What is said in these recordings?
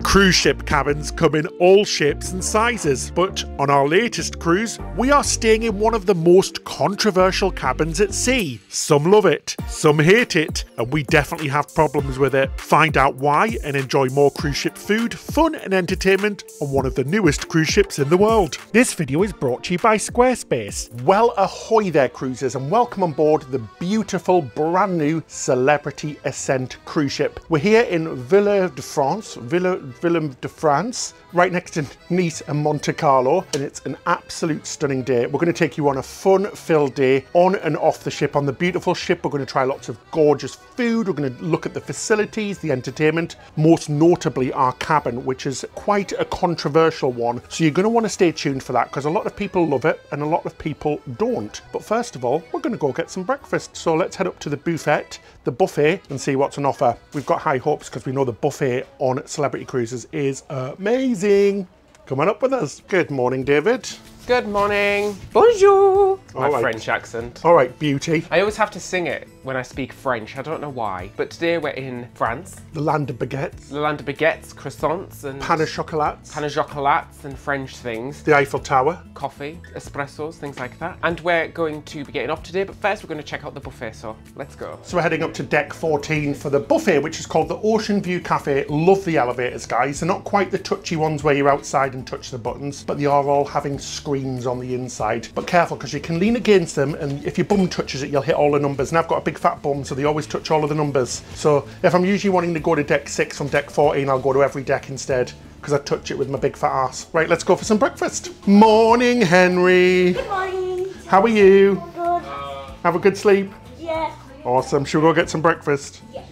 Cruise ship cabins come in all shapes and sizes, but on our latest cruise, we are staying in one of the most controversial cabins at sea. Some love it, some hate it, and we definitely have problems with it. Find out why and enjoy more cruise ship food, fun and entertainment on one of the newest cruise ships in the world. This video is brought to you by Squarespace. Well, ahoy there cruisers, and welcome on board the beautiful brand new Celebrity Ascent cruise ship. We're here in Villefranche, right next to Nice and Monte Carlo, and it's an absolute stunning day. We're going to take you on a fun-filled day on and off the ship. On the beautiful ship, we're going to try lots of gorgeous food. We're going to look at the facilities, the entertainment, most notably our cabin, which is quite a controversial one. So you're going to want to stay tuned for that, because a lot of people love it and a lot of people don't. But first of all, we're going to go get some breakfast. So let's head up to the buffet, and see what's on offer. We've got high hopes because we know the buffet on Celebrity Cruises is amazing. Come on up with us. Good morning, David. Good morning. Bonjour. My French accent. All right, beauty. I always have to sing it when I speak French. I don't know why. But today we're in France. The land of baguettes. The land of baguettes, croissants, and pain au chocolat. Pain au chocolat and French things. The Eiffel Tower. Coffee, espressos, things like that. And we're going to be getting off today, but first we're going to check out the buffet, so let's go. So we're heading up to deck 14 for the buffet, which is called the Ocean View Cafe. Love the elevators, guys. They're not quite the touchy ones where you're outside and touch the buttons, but they are all having screens on the inside. But careful, because you can lean against them, and if your bum touches it, you'll hit all the numbers. And I've got a big fat bum, so they always touch all of the numbers. So if I'm usually wanting to go to deck 6 from deck 14, I'll go to every deck instead, because I touch it with my big fat ass. Right, let's go for some breakfast. Morning, Henry. Good morning. How are you? Good. Have a good sleep? Yeah. Awesome. Should we go get some breakfast? Yes.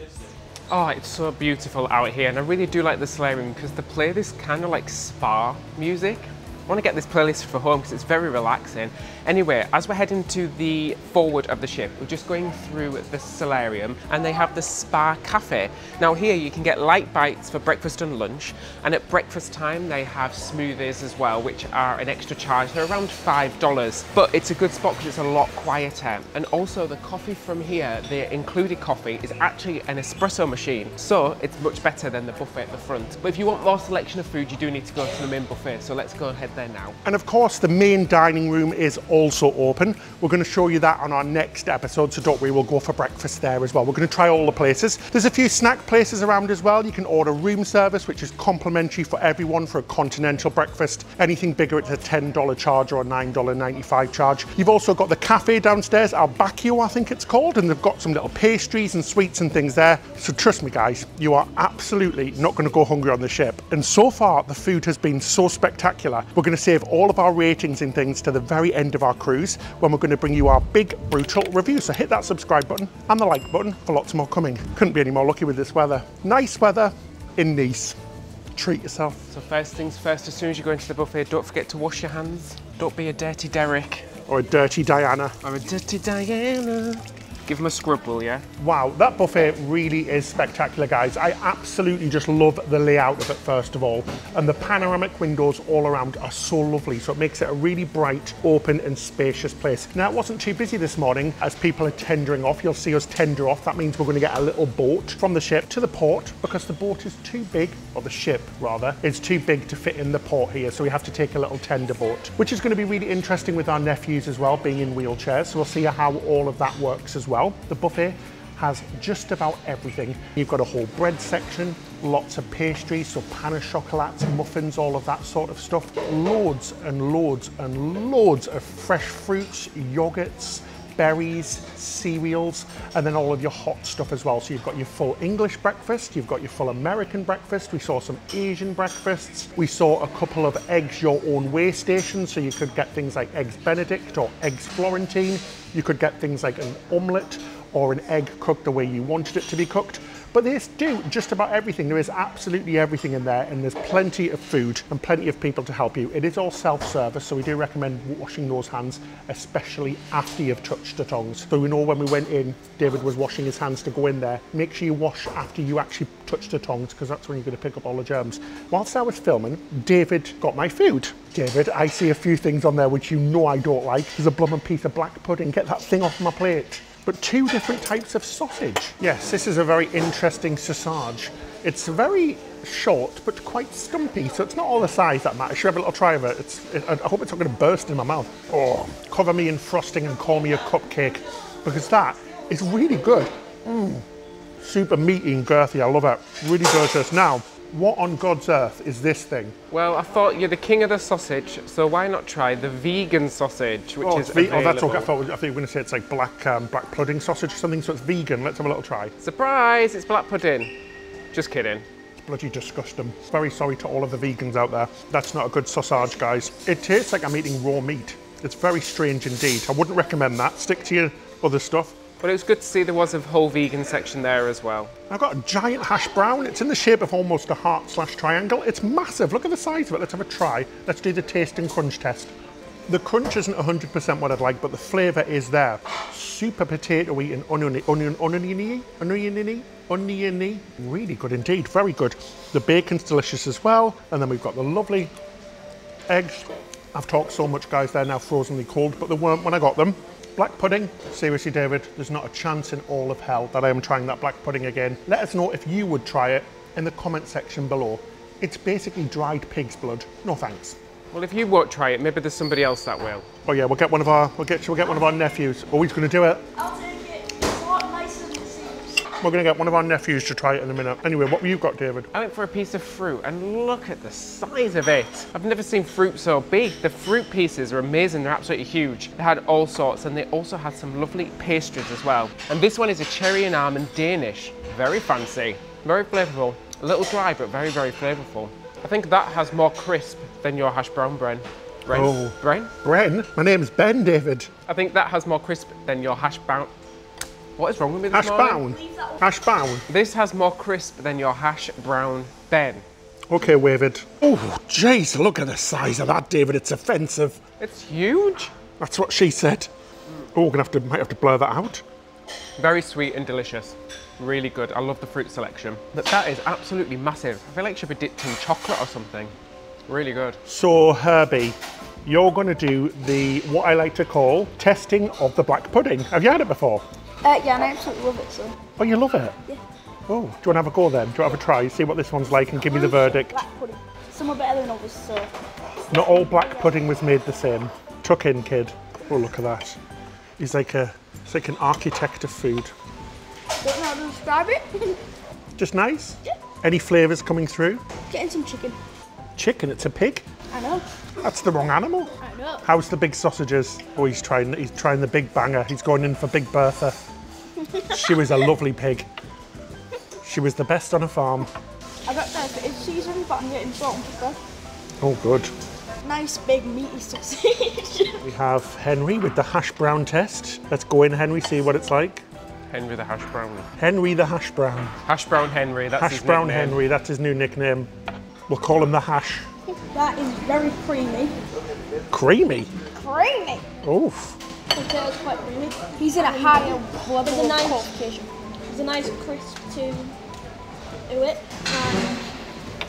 Oh, it's so beautiful out here, and I really do like the solarium because they play this kind of like spa music. I want to get this playlist for home because it's very relaxing. Anyway, as we're heading to the forward of the ship, we're just going through the solarium, and they have the spa cafe. Now here you can get light bites for breakfast and lunch, and at breakfast time they have smoothies as well, which are an extra charge. They're around $5, but it's a good spot because it's a lot quieter. And also the coffee from here, the included coffee, is actually an espresso machine, so it's much better than the buffet at the front. But if you want more selection of food, you do need to go to the main buffet, so let's go ahead there now. And of course the main dining room is also open. We're going to show you that on our next episode, so don't worry, we'll go for breakfast there as well. We're going to try all the places. There's a few snack places around as well. You can order room service, which is complimentary for everyone for a continental breakfast. Anything bigger, it's a $10 charge or a $9.95 charge. You've also got the cafe downstairs, Al Bacchio I think it's called, and they've got some little pastries and sweets and things there. So trust me guys, you are absolutely not going to go hungry on the ship. And so far the food has been so spectacular. We're going to save all of our ratings and things to the very end of our cruise, when we're going to bring you our big brutal review. So hit that subscribe button and the like button for lots more coming. Couldn't be any more lucky with this weather. Nice weather in Nice. Treat yourself. So first things first, as soon as you go into the buffet, don't forget to wash your hands. Don't be a dirty Derek. Or a dirty Diana. Or a dirty Diana. Give them a scrub, will ya? Wow, that buffet really is spectacular, guys. I absolutely just love the layout of it, first of all. And the panoramic windows all around are so lovely, so it makes it a really bright, open and spacious place. Now, it wasn't too busy this morning as people are tendering off. You'll see us tender off. That means we're going to get a little boat from the ship to the port, because the boat is too big, or the ship rather, is too big to fit in the port here. So we have to take a little tender boat, which is going to be really interesting with our nephews as well, being in wheelchairs. So we'll see how all of that works as well. The buffet has just about everything. You've got a whole bread section, lots of pastries, so pain au chocolats, muffins, all of that sort of stuff. Loads and loads and loads of fresh fruits, yogurts, berries, cereals, and then all of your hot stuff as well. So you've got your full English breakfast, you've got your full American breakfast, we saw some Asian breakfasts, we saw a couple of eggs your own way stations, so you could get things like eggs Benedict or eggs Florentine, you could get things like an omelette or an egg cooked the way you wanted it to be cooked. But they do just about everything. There is absolutely everything in there, and there's plenty of food and plenty of people to help you. It is all self-service, so we do recommend washing those hands, especially after you've touched the tongs. So we know when we went in, David was washing his hands to go in there. Make sure you wash after you actually touch the tongs, because that's when you're going to pick up all the germs. Whilst I was filming, David got my food. David, I see a few things on there which you know I don't like. There's a blooming piece of black pudding. Get that thing off my plate. But 2 different types of sausage. Yes, this is a very interesting sausage. It's very short, but quite stumpy, so it's not all the size that matters. Should have a little try of it. I hope it's not going to burst in my mouth. Oh, cover me in frosting and call me a cupcake, because that is really good. Super meaty and girthy, I love it. Really delicious. Now, what on God's earth is this thing? Well, I thought you're the king of the sausage, so why not try the vegan sausage, which is available. Oh, that's okay. I thought you were going to say it's like black pudding sausage or something, so it's vegan. Let's have a little try. Surprise, it's black pudding. Just kidding. Bloody disgusting. Very sorry to all of the vegans out there. That's not a good sausage, guys. It tastes like I'm eating raw meat. It's very strange indeed. I wouldn't recommend that. Stick to your other stuff. But it was good to see there was a whole vegan section there as well. I've got a giant hash brown. It's in the shape of almost a heart/triangle. It's massive. Look at the size of it. Let's have a try. Let's do the taste and crunch test. The crunch isn't 100% what I'd like, but the flavour is there. Super potatoey and oniony. Really good indeed. Very good. The bacon's delicious as well. And then we've got the lovely eggs. I've talked so much, guys. They're now frozenly cold, but they weren't when I got them. Black pudding, seriously, David, there's not a chance in all of hell that I am trying that black pudding again. Let us know if you would try it in the comment section below. It's basically dried pig's blood. No thanks. Well, if you won't try it, maybe there's somebody else that will. Oh yeah, we'll get one of our nephews. Oh, he's going to do it. I'll take it. It's a lot nicer than it seems. We're going to get one of our nephews to try it in a minute. Anyway, what have you got, David? I went for a piece of fruit and look at the size of it. I've never seen fruit so big. The fruit pieces are amazing, they're absolutely huge. They had all sorts and they also had some lovely pastries as well. And this one is a cherry and almond Danish. Very fancy, very flavourful. A little dry, but very, very flavourful. I think that has more crisp than your hash brown, Bren. Oh. Bren? Bren? My name's Ben, David. I think that has more crisp than your hash brown. What is wrong with me this Hash morning? brown? Hash brown? This has more crisp than your hash brown, Ben. Okay, David. Oh, jeez, look at the size of that, David. It's offensive. It's huge. That's what she said. Oh, might have to blur that out. Very sweet and delicious. Really good. I love the fruit selection. But that is absolutely massive. I feel like it should be dipped in chocolate or something. Really good. So, Herbie, you're going to do what I like to call testing of the black pudding. Have you had it before? Yeah, and I absolutely love it, so. Oh, you love it? Yeah. Oh, do you want to have a go then? Do you want to have a try? See what this one's like and give me the verdict. Black pudding. Some are better than others, so. Not all black pudding was made the same. Tuck in, kid. Oh, look at that. It's like an architect of food. Don't know how to describe it. Just nice? Yeah. Any flavours coming through? Getting some chicken. Chicken? It's a pig? I know. That's the wrong animal. I know. How's the big sausages? Oh, he's trying the big banger. He's going in for Big Bertha. She was a lovely pig. She was the best on a farm. I got that. It's seasoned, but I'm getting salt and pepper. Oh, good. Nice big meaty sausage. We have Henry with the hash brown test. Let's go in, Henry, see what it's like. Henry the hash brown. Henry the hash brown. Hash brown Henry, that's his Hash brown nickname. Henry, that's his new nickname. We'll call him the Hash. That is very creamy. Creamy? Creamy! Oof. It's quite creamy. He's in a higher level of qualification. There's a nice crisp to it, and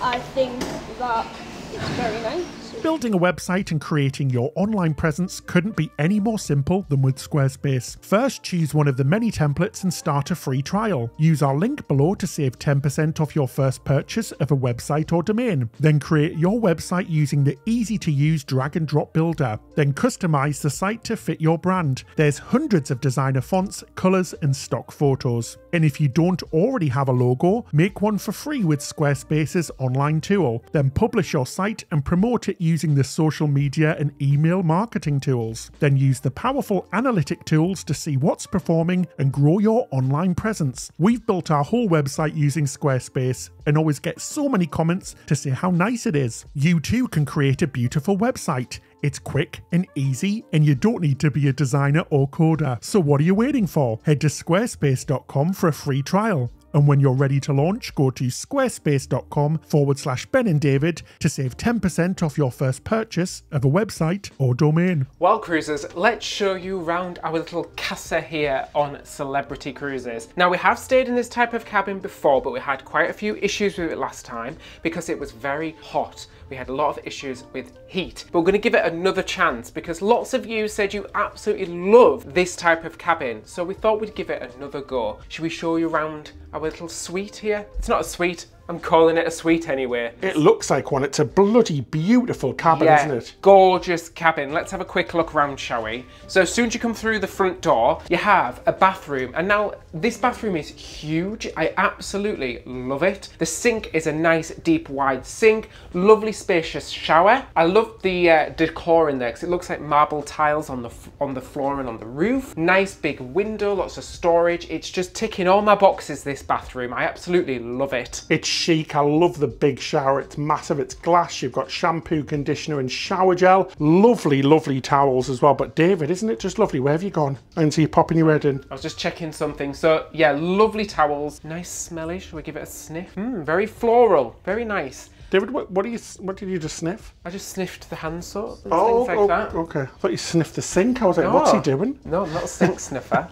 I think that it's very nice. Building a website and creating your online presence couldn't be any more simple than with Squarespace. First, choose one of the many templates and start a free trial. Use our link below to save 10% off your first purchase of a website or domain. Then create your website using the easy-to-use drag and drop builder. Then customize the site to fit your brand. There's hundreds of designer fonts, colors, and stock photos. And if you don't already have a logo, make one for free with Squarespace's online tool. Then publish your site and promote it using the social media and email marketing tools. Then use the powerful analytic tools to see what's performing and grow your online presence. We've built our whole website using Squarespace and always get so many comments to say how nice it is. You too can create a beautiful website. It's quick and easy, and you don't need to be a designer or coder. So what are you waiting for? Head to squarespace.com for a free trial. And when you're ready to launch, go to squarespace.com/Ben and David to save 10% off your first purchase of a website or domain. Well, cruisers, let's show you around our little casa here on Celebrity Cruises. Now, we have stayed in this type of cabin before, but we had quite a few issues with it last time because it was very hot. We had a lot of issues with heat, but we're going to give it another chance because lots of you said you absolutely love this type of cabin, so we thought we'd give it another go. Should we show you around our little suite here? It's not a suite, I'm calling it a suite anyway. It looks like one. It's a bloody beautiful cabin, isn't it? Gorgeous cabin. Let's have a quick look around, shall we? So as soon as you come through the front door, you have a bathroom. And now this bathroom is huge. I absolutely love it. The sink is a nice, deep, wide sink. Lovely, spacious shower. I love the decor in there because it looks like marble tiles on the floor and on the roof. Nice big window, lots of storage. It's just ticking all my boxes, this bathroom. I absolutely love it. It's chic. I love the big shower. It's massive. It's glass. You've got shampoo, conditioner and shower gel. Lovely, lovely towels as well. But David, isn't it just lovely? Where have you gone? I can see you popping your head in. I was just checking something. So yeah, lovely towels. Nice smelly. Shall we give it a sniff? Very floral. Very nice. David, what did you just sniff? I just sniffed the hand soap and things like that. Okay. I thought you sniffed the sink. I was like, what's he doing? No, I'm not a sink sniffer.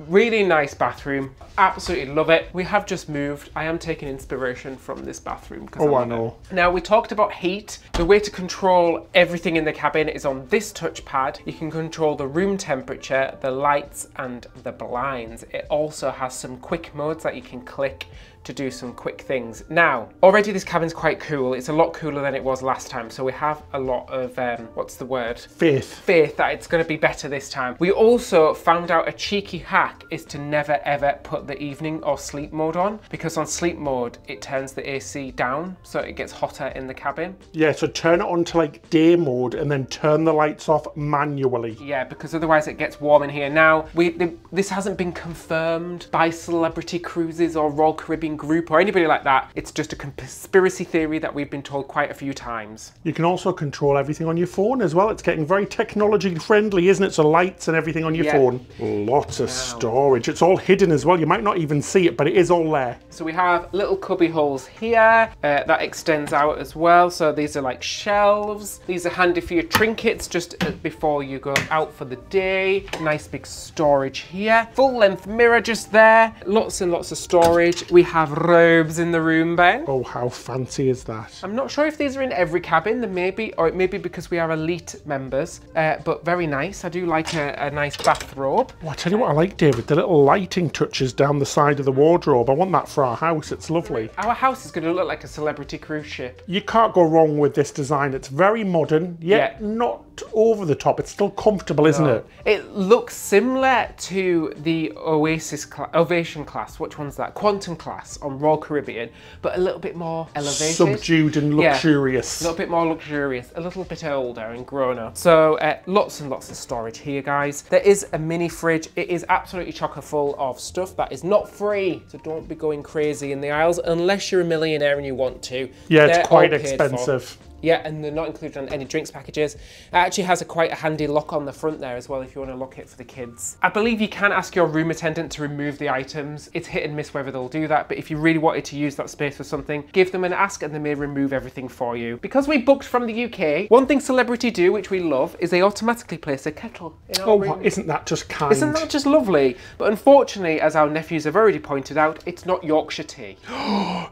Really nice bathroom. Absolutely love it. We have just moved. I am taking inspiration from this bathroom. Oh, I know. Now, we talked about heat. The way to control everything in the cabin is on this touchpad. You can control the room temperature, the lights, and the blinds. It also has some quick modes that you can click to do some quick things. Now, already this cabin's quite cool. It's a lot cooler than it was last time. So we have a lot of, what's the word? Faith that it's gonna be better this time. We also found out a cheeky hack is to never ever put the evening or sleep mode on, because on sleep mode, it turns the AC down, so it gets hotter in the cabin. Yeah, so turn it on to like day mode and then turn the lights off manually. Yeah, because otherwise it gets warm in here. Now, this hasn't been confirmed by Celebrity Cruises or Royal Caribbean Group or anybody like that. It's just a conspiracy theory that we've been told quite a few times. You can also control everything on your phone as well. It's getting very technology friendly, isn't it? So lights and everything on your phone. Lots of storage. It's all hidden as well. You might not even see it, but it is all there. So we have little cubby holes here that extends out as well. So these are like shelves. These are handy for your trinkets just before you go out for the day. Nice big storage here. Full length mirror just there. Lots and lots of storage. We have robes in the room, Ben. Oh, how fancy is that? I'm not sure if these are in every cabin. There may be, or it may be because we are elite members, but very nice. I do like a nice bathrobe. Oh, I tell you what I like, David, the little lighting touches down the side of the wardrobe. I want that for our house. It's lovely. Our house is going to look like a celebrity cruise ship. You can't go wrong with this design. It's very modern, yet not over the top. It's still comfortable, isn't it? It looks similar to the Ovation class. Which one's that? Quantum class on Royal Caribbean, but a little bit more elevated. Subdued and luxurious. A little bit more luxurious, a little bit older and grown up. So lots and lots of storage here, guys. There is a mini fridge. It is absolutely chocker full of stuff that is not free. So don't be going crazy in the aisles unless you're a millionaire and you want to. Yeah, it's quite expensive. Yeah, and they're not included on any drinks packages. It actually has quite a handy lock on the front there as well if you want to lock it for the kids. I believe you can ask your room attendant to remove the items. It's hit and miss whether they'll do that, but if you really wanted to use that space for something, give them an ask and they may remove everything for you. Because we booked from the UK, one thing Celebrity do, which we love, is they automatically place a kettle in our room. Isn't that just kind? Isn't that just lovely? But unfortunately, as our nephews have already pointed out, it's not Yorkshire tea.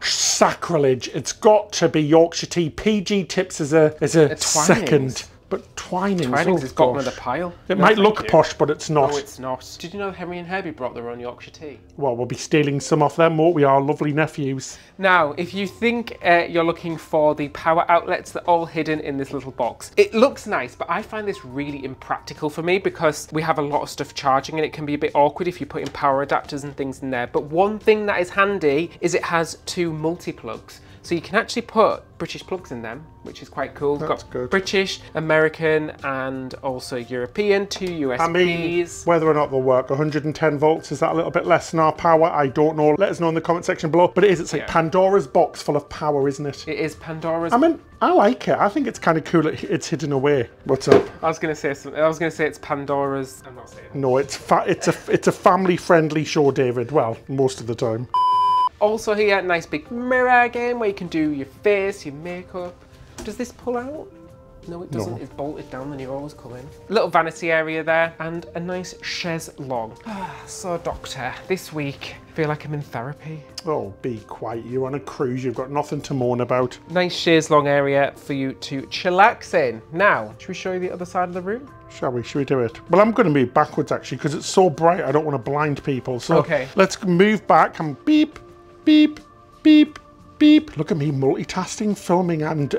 Sacrilege. It's got to be Yorkshire tea. PG tips as a second. But Twinings has got another pile. It might look posh, but it's not. No, it's not. Did you know Henry and Herbie brought their own Yorkshire tea? Well, we'll be stealing some off them, won't we? Our lovely nephews. Now, if you think you're looking for the power outlets, they're all hidden in this little box. It looks nice, but I find this really impractical for me because we have a lot of stuff charging and it can be a bit awkward if you put in power adapters and things in there. But one thing that is handy is it has 2 multi-plugs. So you can actually put British plugs in them, which is quite cool. We've got good. British, American, and also European, 2 USBs. I mean, whether or not they'll work, 110 volts, is that a little bit less than our power? I don't know. Let us know in the comment section below. But it is, it's like Pandora's box full of power, isn't it? It is Pandora's. I mean, I like it. I think it's kind of cool. It's hidden away. What's up? I was going to say something. I was going to say it's Pandora's. I'm not saying it. No, it's a family-friendly show, David. Well, most of the time. Also here, nice big mirror again, where you can do your face, your makeup. Does this pull out? No, it doesn't. No. It's bolted down when you're always coming. Little vanity area there, and a nice chaise longue. So, Doctor, this week, I feel like I'm in therapy. Oh, be quiet. You're on a cruise. You've got nothing to moan about. Nice chaise longue area for you to chillax in. Now, should we show you the other side of the room? Shall we? Should we do it? Well, I'm going to move backwards, actually, because it's so bright. I don't want to blind people. So, let's move back and beep, beep, beep, Beep. Look at me multitasking, filming and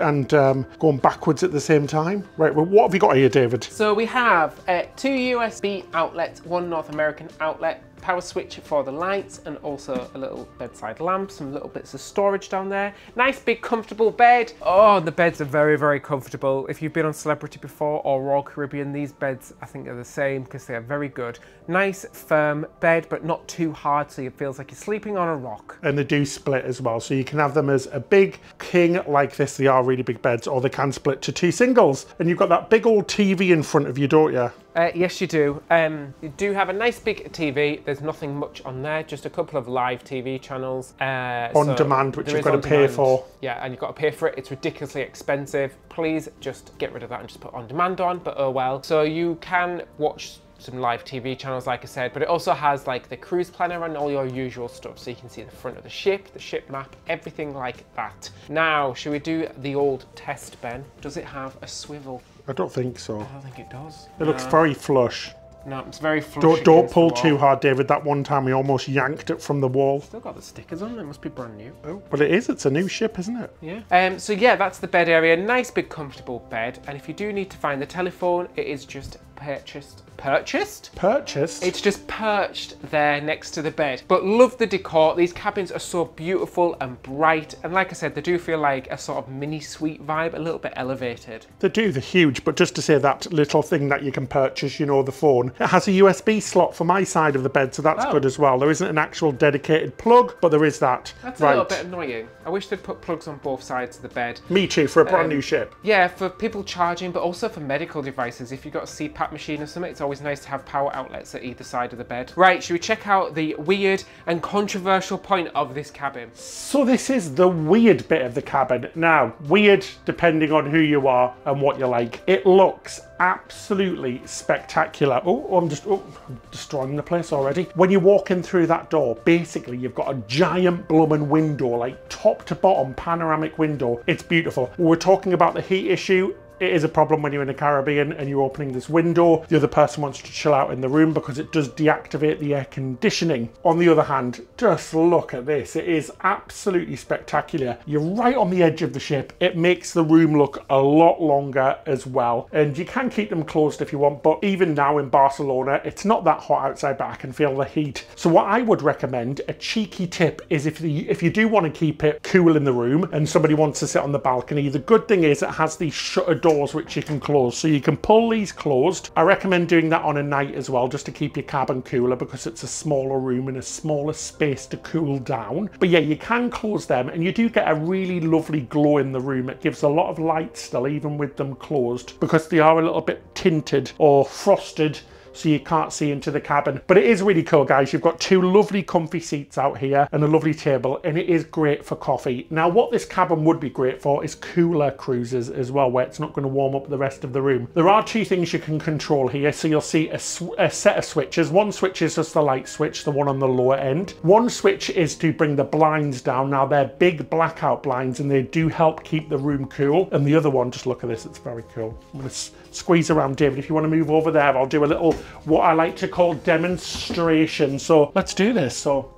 going backwards at the same time. Right, well, what have you got here, David? So we have 2 USB outlets, 1 North American outlet, power switch for the lights, and also a little bedside lamp, some little bits of storage down there. Nice big comfortable bed. Oh, the beds are very, very comfortable. If you've been on Celebrity before or Royal Caribbean, these beds I think are the same because they are very good. Nice firm bed, but not too hard, so it feels like you're sleeping on a rock. And they do split as well, so you can have them as a big king like this. They are really big beds, or they can split to 2 singles. And you've got that big old TV in front of you, don't you? Yes, you do. You do have a nice big TV. There's nothing much on there, just a couple of live TV channels. On demand, which you've got to pay for. Yeah, and you've got to pay for it. It's ridiculously expensive. Please just get rid of that and just put on demand on, but oh well. So you can watch some live TV channels, like I said, but it also has like the cruise planner and all your usual stuff, so you can see the front of the ship map, everything like that. Now, should we do the old test, Ben? Does it have a swivel? I don't think so. I don't think it does. It looks very flush. No, it's very flush. Don't pull too hard, David. That one time we almost yanked it from the wall. Still got the stickers on. It must be brand new. Oh, but it is. It's a new ship, isn't it? Yeah. So yeah, that's the bed area. Nice big comfortable bed. And if you do need to find the telephone, it is just purchased. It's just perched there next to the bed. But love the decor. These cabins are so beautiful and bright. And like I said, they do feel like a sort of mini suite vibe, a little bit elevated. They do, they're huge. But just to say that little thing that you can purchase, you know, the phone, it has a USB slot for my side of the bed, so that's good as well. There isn't an actual dedicated plug, but there is that. That's a little bit annoying. I wish they'd put plugs on both sides of the bed. Me too, for a brand new ship. Yeah, for people charging, but also for medical devices. If you've got a CPAP machine or something, it's always nice to have power outlets at either side of the bed. Right, should we check out the weird and controversial point of this cabin? So this is the weird bit of the cabin. Now, weird depending on who you are and what you like. It looks absolutely spectacular. I'm destroying the place already. When you walk in through that door, basically you've got a giant blooming window, like top to bottom panoramic window. It's beautiful. We're talking about the heat issue. It is a problem when you're in the Caribbean and you're opening this window. The other person wants to chill out in the room because it does deactivate the air conditioning. On the other hand, just look at this. It is absolutely spectacular. You're right on the edge of the ship. It makes the room look a lot longer as well. And you can keep them closed if you want, but even now in Barcelona, it's not that hot outside, but I can feel the heat. So what I would recommend, a cheeky tip, is if you do want to keep it cool in the room and somebody wants to sit on the balcony, the good thing is it has these shutter doors which you can close, so you can pull these closed. I recommend doing that on a night as well, just to keep your cabin cooler, because it's a smaller room and a smaller space to cool down. But yeah, you can close them and you do get a really lovely glow in the room. It gives a lot of light still, even with them closed, because they are a little bit tinted or frosted, so you can't see into the cabin. But it is really cool, guys. You've got 2 lovely comfy seats out here and a lovely table, and it is great for coffee. Now, what this cabin would be great for is cooler cruises as well, where it's not going to warm up the rest of the room. There are 2 things you can control here. So you'll see a set of switches. One switch is just the light switch, the one on the lower end. One switch is to bring the blinds down. Now, they're big blackout blinds and they do help keep the room cool. And the other one, just look at this, it's very cool. I'm going to squeeze around, David. If you want to move over there, I'll do a little, what I like to call demonstration. So let's do this. So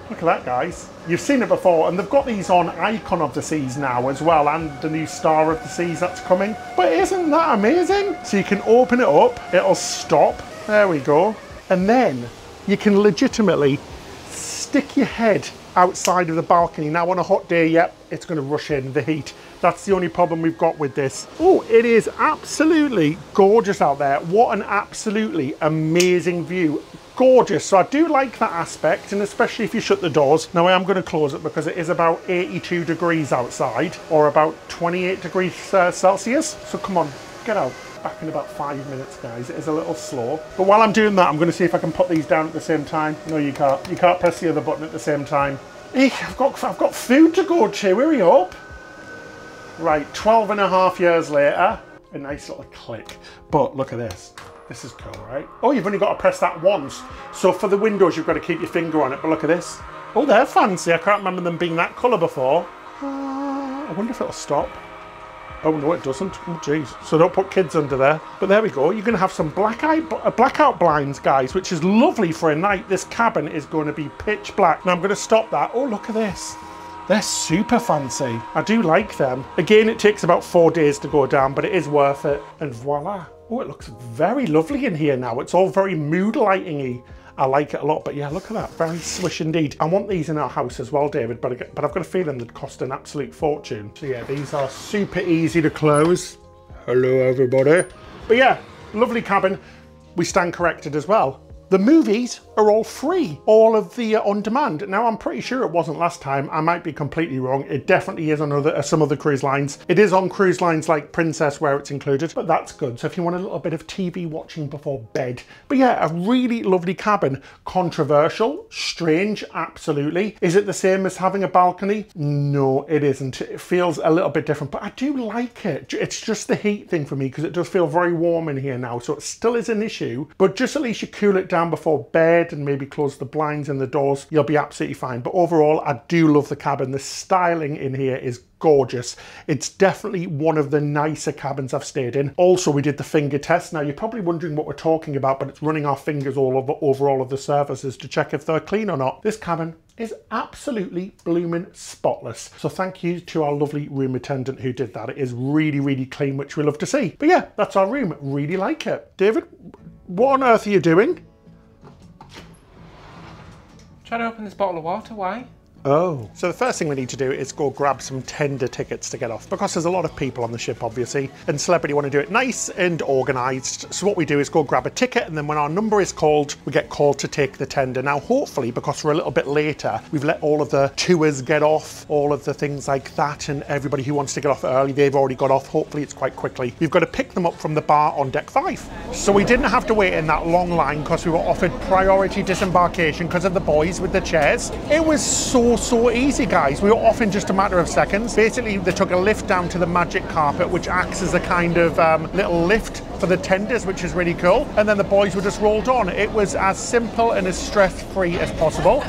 look at that, guys. You've seen it before, and they've got these on Icon of the Seas now as well, and the new Star of the Seas that's coming. But isn't that amazing? So you can open it up, it'll stop. There we go. And then you can legitimately stick your head outside of the balcony. Now on a hot day, yep, it's going to rush in the heat. That's the only problem we've got with this. Oh, it is absolutely gorgeous out there. What an absolutely amazing view. Gorgeous. So I do like that aspect, and especially if you shut the doors. Now I am going to close it because it is about 82 degrees outside, or about 28 degrees Celsius. So come on, get out. Back in about 5 minutes, guys. It is a little slow. But while I'm doing that, I'm going to see if I can put these down at the same time. No, you can't. You can't press the other button at the same time. Hey, I've got food to go to. Hurry up. Right, 12.5 years later, a nice little click. But look at this. This is cool, right? Oh, you've only got to press that once. So for the windows, you've got to keep your finger on it. But look at this. Oh, they're fancy. I can't remember them being that colour before. I wonder if it'll stop. Oh no, it doesn't. Oh jeez. So don't put kids under there. But there we go. You're going to have some blackout blinds, guys, which is lovely for a night. This cabin is going to be pitch black. Now I'm going to stop that. Oh, look at this. They're super fancy. I do like them. Again, it takes about 4 days to go down, but it is worth it. And voila. Oh, it looks very lovely in here now. It's all very mood lighting-y. I like it a lot, but yeah, look at that. Very swish indeed. I want these in our house as well, David, but I've got a feeling they'd cost an absolute fortune. So yeah, these are super easy to close. Hello, everybody. But yeah, lovely cabin. We stand corrected as well. The movies are all free, all of the on-demand. Now, I'm pretty sure it wasn't last time. I might be completely wrong. It definitely is on some other cruise lines. It is on cruise lines like Princess where it's included, but that's good. So if you want a little bit of TV watching before bed. But yeah, a really lovely cabin. Controversial, strange, absolutely. Is it the same as having a balcony? No, it isn't. It feels a little bit different, but I do like it. It's just the heat thing for me because it does feel very warm in here now. So it still is an issue, but just at least you cool it down before bed and maybe close the blinds and the doors, you'll be absolutely fine. But overall, I do love the cabin. The styling in here is gorgeous. It's definitely one of the nicer cabins I've stayed in. Also, we did the finger test. Now, you're probably wondering what we're talking about, but it's running our fingers all over all of the surfaces to check if they're clean or not. This cabin is absolutely blooming spotless. So thank you to our lovely room attendant who did that. It is really, really clean, which we love to see. But yeah, that's our room. Really like it. David, what on earth are you doing? Trying to open this bottle of water, why? Oh. So the first thing we need to do is go grab some tender tickets to get off, because there's a lot of people on the ship, obviously, and Celebrity want to do it nice and organised. So what we do is go grab a ticket, and then when our number is called, we get called to take the tender. Now, hopefully, because we're a little bit later, we've let all of the tours get off, all of the things like that, and everybody who wants to get off early, they've already got off. Hopefully, it's quite quickly. We've got to pick them up from the bar on deck 5. So we didn't have to wait in that long line because we were offered priority disembarkation because of the boys with the chairs. It was so easy, guys. We were off in just a matter of seconds. Basically, they took a lift down to the magic carpet, which acts as a kind of little lift for the tenders, which is really cool. And then the boys were just rolled on. It was as simple and as stress-free as possible.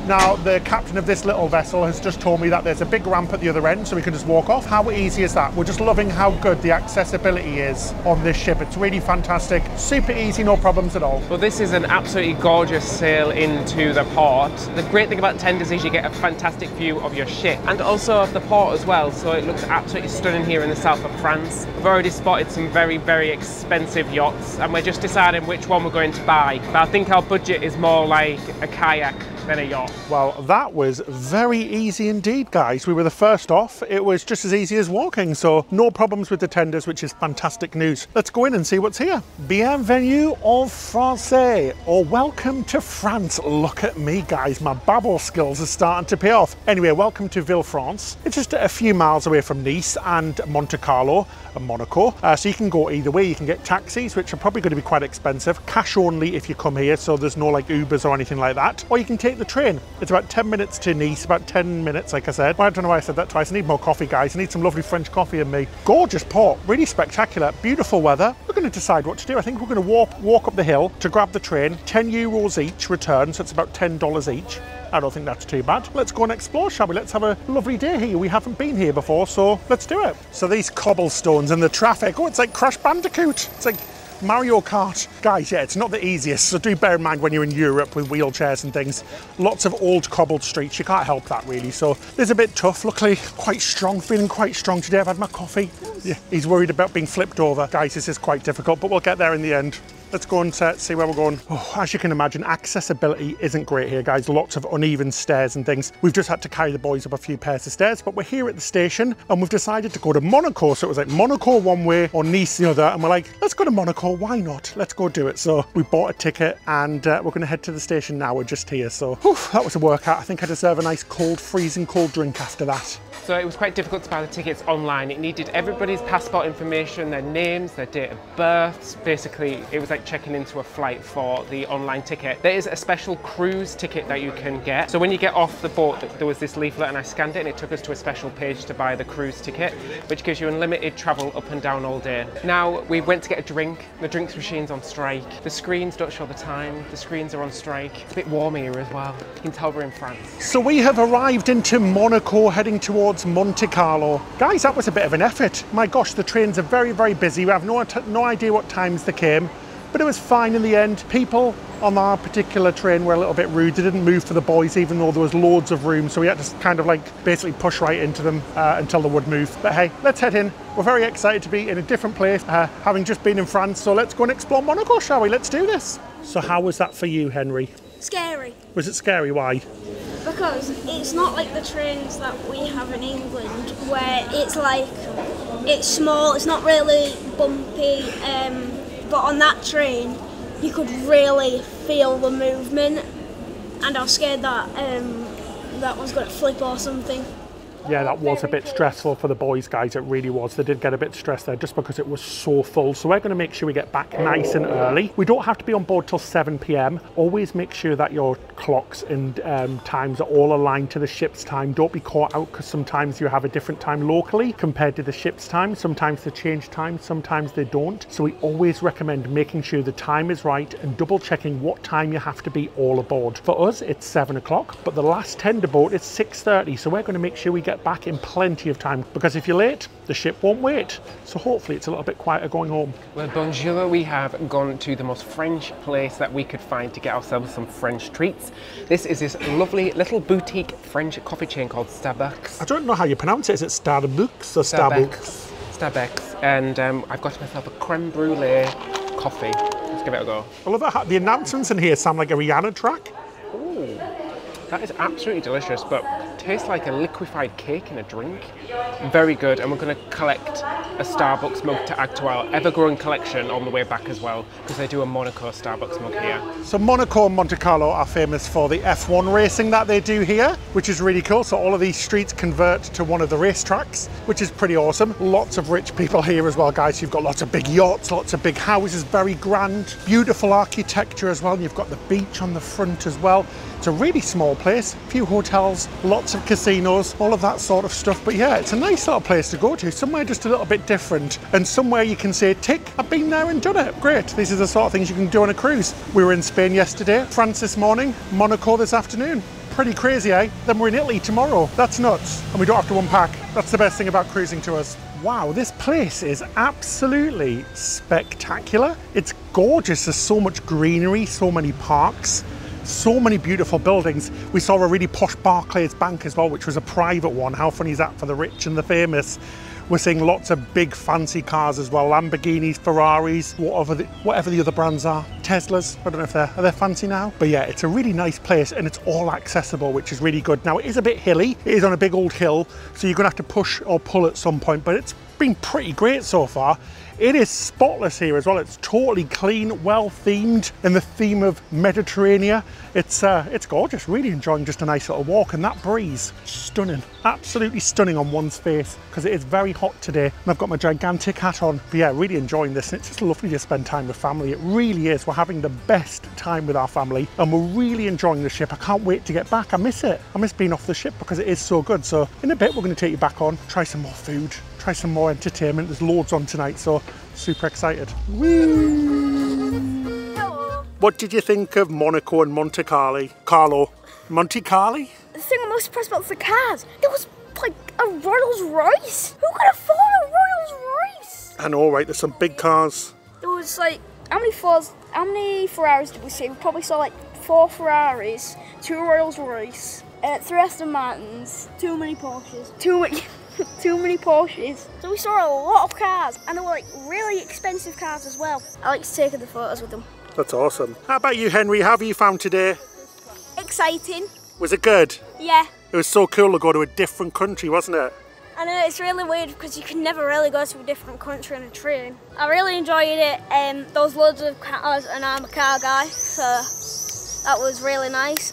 Now, the captain of this little vessel has just told me that there's a big ramp at the other end, so we can just walk off. How easy is that? We're just loving how good the accessibility is on this ship. It's really fantastic. Super easy, no problems at all. Well, this is an absolutely gorgeous sail into the port. The great thing about tenders is you get a fantastic view of your ship and also of the port as well, so it looks absolutely stunning here in the south of France. We've already spotted some very, very expensive yachts, and we're just deciding which one we're going to buy. But I think our budget is more like a kayak than a yacht. Well, that was very easy indeed, guys. We were the first off. It was just as easy as walking, so no problems with the tenders, which is fantastic news. Let's go in and see what's here. Bienvenue en français, or welcome to France. Look at me, guys. My babble skills are starting to pay off. Anyway, welcome to Villefranche. It's just a few miles away from Nice and Monte Carlo and Monaco. So you can go either way. You can get taxis, which are probably going to be quite expensive. Cash only if you come here, so there's no like Ubers or anything like that. Or you can take the train. It's about 10 minutes to Nice, about 10 minutes, like I said. Well, I don't know why I said that twice. I need more coffee, guys. I need some lovely French coffee in me. Gorgeous port, really spectacular, beautiful weather. We're going to decide what to do. I think we're going to walk up the hill to grab the train. 10 euros each return, so it's about $10 each. I don't think that's too bad. Let's go and explore, shall we? Let's have a lovely day here. We haven't been here before, so let's do it. So these cobblestones and the traffic, oh, it's like Crash Bandicoot. It's like Mario Kart. Guys, yeah, it's not the easiest, so do bear in mind when you're in Europe with wheelchairs and things. Lots of old cobbled streets, you can't help that really, so it's a bit tough. Luckily, quite strong, feeling quite strong today. I've had my coffee. Yeah, he's worried about being flipped over. Guys, this is quite difficult, but we'll get there in the end. Let's go and see where we're going. Oh, as you can imagine, accessibility isn't great here, guys. Lots of uneven stairs and things. We've just had to carry the boys up a few pairs of stairs, but we're here at the station and we've decided to go to Monaco. So it was like Monaco one way or Nice the other. And we're like, let's go to Monaco. Why not? Let's go do it. So we bought a ticket and we're going to head to the station now. We're just here. So that was a workout. I think I deserve a nice cold, freezing cold drink after that. So it was quite difficult to buy the tickets online. It needed everybody's passport information, their names, their date of births. Basically, it was like checking into a flight for the online ticket. There is a special cruise ticket that you can get. So when you get off the boat, there was this leaflet and I scanned it and it took us to a special page to buy the cruise ticket, which gives you unlimited travel up and down all day. Now, we went to get a drink. The drinks machine's on strike. The screens don't show the time. The screens are on strike. It's a bit warm here as well. You can tell we're in France. So we have arrived into Monaco, heading towards towards Monte Carlo. Guys, that was a bit of an effort. My gosh, the trains are very, very busy. We have no idea what times they came, but it was fine in the end. People on our particular train were a little bit rude. They didn't move for the boys, even though there was loads of room. So we had to kind of like basically push right into them until they would move. But hey, let's head in. We're very excited to be in a different place, having just been in France. So let's go and explore Monaco, shall we? Let's do this. So how was that for you, Henry? Scary. Was it scary? Why? Because it's not like the trains that we have in England, where it's like, it's small, it's not really bumpy, but on that train, you could really feel the movement, and I was scared that that was going to flip or something. Yeah, that was a bit stressful for the boys, guys. It really was. They did get a bit stressed there just because it was so full. So we're going to make sure we get back nice and early. We don't have to be on board till 7 p.m. Always make sure that your clocks and times are all aligned to the ship's time. Don't be caught out because sometimes you have a different time locally compared to the ship's time. Sometimes they change time, sometimes they don't. So we always recommend making sure the time is right and double checking what time you have to be all aboard. For us, it's 7 o'clock, but the last tender boat is 6:30. So we're going to make sure we get back in plenty of time, because if you're late, the ship won't wait. So hopefully it's a little bit quieter going home. Well, bonjour, we have gone to the most French place that we could find to get ourselves some French treats. This is this lovely little boutique French coffee chain called Starbucks. I don't know how you pronounce it. Is it Starbucks or Starbucks? Starbucks. And I've got myself a creme brulee coffee. Let's give it a go. I love that. The announcements in here sound like a Rihanna track. Ooh, that is absolutely delicious, but tastes like a liquefied cake in a drink. Very good, and we're going to collect a Starbucks mug to add to our ever-growing collection on the way back as well, because they do a Monaco Starbucks mug here. So Monaco and Monte Carlo are famous for the F1 racing that they do here, which is really cool. So all of these streets convert to one of the racetracks, which is pretty awesome. Lots of rich people here as well, guys. You've got lots of big yachts, lots of big houses, very grand, beautiful architecture as well. You've got the beach on the front as well. It's a really small place, a few hotels, lots of casinos, all of that sort of stuff. But yeah, it's a nice little place to go to, somewhere just a little bit different, and somewhere you can say, tick, I've been there and done it. Great, these are the sort of things you can do on a cruise. We were in Spain yesterday, France this morning, Monaco this afternoon. Pretty crazy, eh? Then we're in Italy tomorrow. That's nuts. And we don't have to unpack. That's the best thing about cruising tours. Wow, this place is absolutely spectacular. It's gorgeous. There's so much greenery, so many parks, so many beautiful buildings. We saw a really posh Barclays Bank as well, which was a private one. How funny is that for the rich and the famous? We're seeing lots of big fancy cars as well, Lamborghinis, Ferraris, whatever the other brands are. Teslas, I don't know if are they fancy now? But yeah, it's a really nice place and it's all accessible, which is really good. Now it is a bit hilly, it is on a big old hill, so you're gonna have to push or pull at some point, but it's been pretty great so far. It is spotless here as well. It's totally clean, well themed in the theme of Mediterranean. It's gorgeous, really enjoying just a nice little walk, and that breeze, stunning, absolutely stunning on one's face, because it is very hot today and I've got my gigantic hat on. But yeah, really enjoying this, and it's just lovely to spend time with family. It really is. We're having the best time with our family and we're really enjoying the ship. I can't wait to get back. I miss it. I miss being off the ship because it is so good. So in a bit we're going to take you back on, try some more food, try some more entertainment. There's loads on tonight, so super excited. Woo! Hello. What did you think of Monaco and Monte Carlo? Monte Carlo? The thing I'm most surprised about is the cars. There was like a Rolls Royce. Who could afford a Rolls Royce? I know, right? There's some big cars. There was like, how many Ferraris did we see? We probably saw like 4 Ferraris, 2 Rolls Royce, 3 Aston Martins, too many Porsches. Too many Porsches. So we saw a lot of cars, and they were like really expensive cars as well. I like taking the photos with them. That's awesome. How about you, Henry? How have you found today? Exciting. Was it good? Yeah. It was so cool to go to a different country, wasn't it? I know, it's really weird because you can never really go to a different country on a train. I really enjoyed it. There was loads of cars and I'm a car guy, so that was really nice.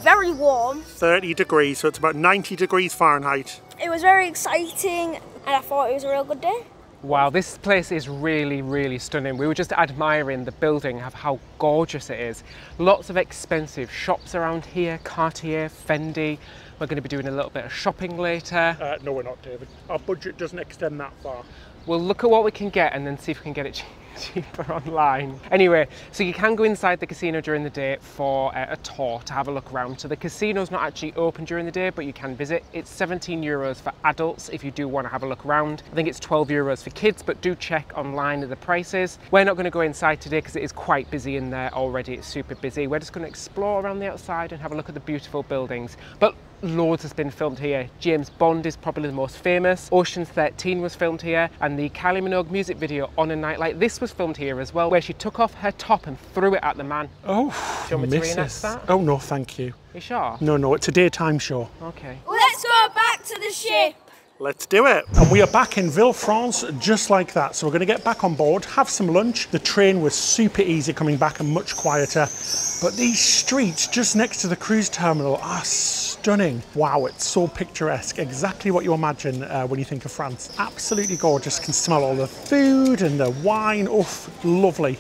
Very warm. 30 degrees, so it's about 90 degrees Fahrenheit. It was very exciting and I thought it was a real good day. Wow, this place is really, really stunning. We were just admiring the building of how gorgeous it is. Lots of expensive shops around here, Cartier, Fendi. We're going to be doing a little bit of shopping later. No, we're not, David. Our budget doesn't extend that far. We'll look at what we can get and then see if we can get it cheap. cheaper online. Anyway, so you can go inside the casino during the day for a tour to have a look around. So the casino's not actually open during the day, but you can visit. It's 17 euros for adults if you do want to have a look around. I think it's 12 euros for kids, but do check online at the prices. We're not going to go inside today because it is quite busy in there already. It's super busy. We're just going to explore around the outside and have a look at the beautiful buildings. But loads has been filmed here. James Bond is probably the most famous. Ocean's 13 was filmed here, and the Kylie Minogue music video On a Night Like This was filmed here as well, where she took off her top and threw it at the man. Oh, do you want me to reenact that? Oh no, thank you. You sure? No, it's a daytime show. Okay. Let's go back to the ship. Let's do it. And we are back in Villefranche just like that. So we're going to get back on board, have some lunch. The train was super easy coming back and much quieter. But these streets just next to the cruise terminal are stunning. Wow, it's so picturesque. Exactly what you imagine when you think of France. Absolutely gorgeous. Can smell all the food and the wine. Oof, lovely.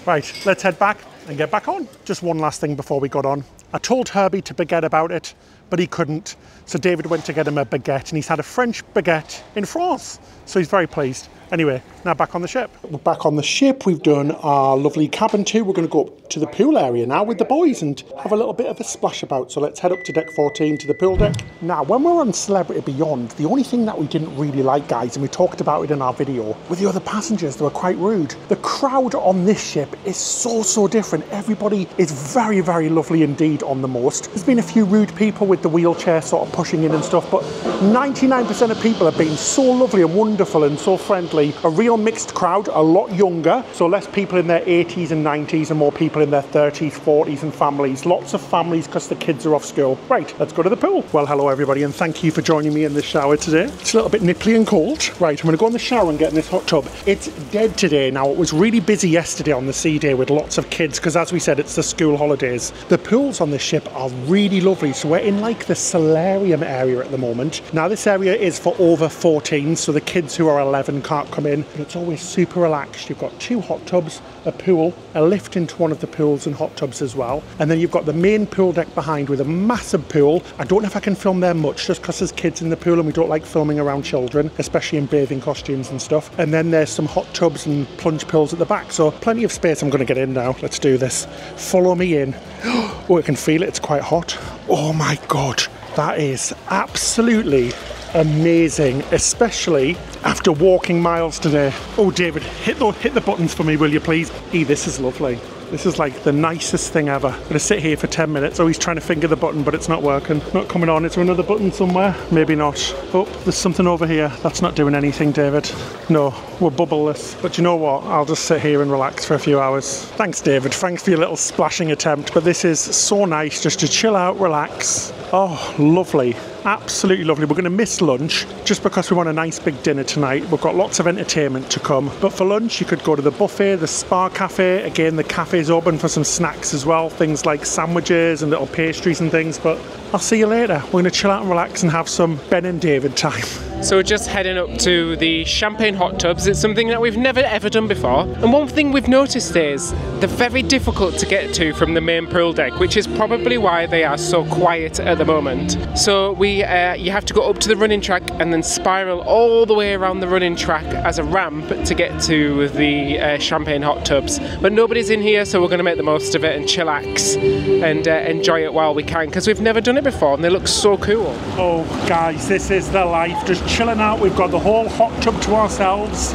Right, let's head back and get back on. Just one last thing before we got on. I told Herbie to baguette about it, but he couldn't. So David went to get him a baguette, and he's had a French baguette in France. So he's very pleased. Anyway, now back on the ship. We're back on the ship. We've done our lovely cabin too. We're going to go up to the pool area now with the boys and have a little bit of a splash about. So let's head up to deck 14 to the pool deck. Now, when we're on Celebrity Beyond, the only thing that we didn't really like, guys, and we talked about it in our video, were the other passengers. They were quite rude. The crowd on this ship is so different. Everybody is very, very lovely indeed on the most. There's been a few rude people with the wheelchair sort of pushing in and stuff, but 99% of people have been so lovely and wonderful and so friendly. A real mixed crowd, a lot younger, so less people in their 80s and 90s and more people in their 30s, 40s and families. Lots of families because the kids are off school. Right, let's go to the pool. Well, hello everybody, and thank you for joining me in the shower today. It's a little bit nipply and cold. Right, I'm going to go in the shower and get in this hot tub. It's dead today. Now, it was really busy yesterday on the sea day with lots of kids because, as we said, it's the school holidays. The pools on this ship are really lovely, so we're in like the solarium area at the moment. Now, this area is for over 14, so the kids who are 11 can't come in, but it's always super relaxed. You've got 2 hot tubs, a pool, a lift into one of the pools and hot tubs as well, and then you've got the main pool deck behind with a massive pool. I don't know if I can film there much just because there's kids in the pool and we don't like filming around children, especially in bathing costumes and stuff. And then there's some hot tubs and plunge pools at the back, so plenty of space. I'm going to get in now. Let's do this. Follow me in. Oh, I can feel it. It's quite hot. Oh my god, that is absolutely amazing, especially after walking miles today. Oh, David, hit the buttons for me, will you please? This is lovely. This is like the nicest thing ever. I'm gonna sit here for 10 minutes. Oh, he's trying to finger the button, but it's not working. Not coming on. Is there another button somewhere? Maybe not. Oh, there's something over here. That's not doing anything, David. No, we're bubbleless. But you know what? I'll just sit here and relax for a few hours. Thanks, David. Thanks for your little splashing attempt. But this is so nice just to chill out, relax. Oh, lovely. Absolutely lovely. We're going to miss lunch just because we want a nice big dinner tonight. We've got lots of entertainment to come. But for lunch, you could go to the buffet, the spa cafe. Again, the cafe's open for some snacks as well. Things like sandwiches and little pastries and things. But I'll see you later. We're going to chill out and relax and have some Ben and David time. So we're just heading up to the champagne hot tubs. It's something that we've never ever done before. And one thing we've noticed is they're very difficult to get to from the main pool deck, which is probably why they are so quiet at the moment. So you have to go up to the running track and then spiral all the way around the running track as a ramp to get to the champagne hot tubs. But nobody's in here, so we're going to make the most of it and chillax and enjoy it while we can, because we've never done it before and they look so cool. Oh guys, this is the life. Just chilling out. We've got the whole hot tub to ourselves.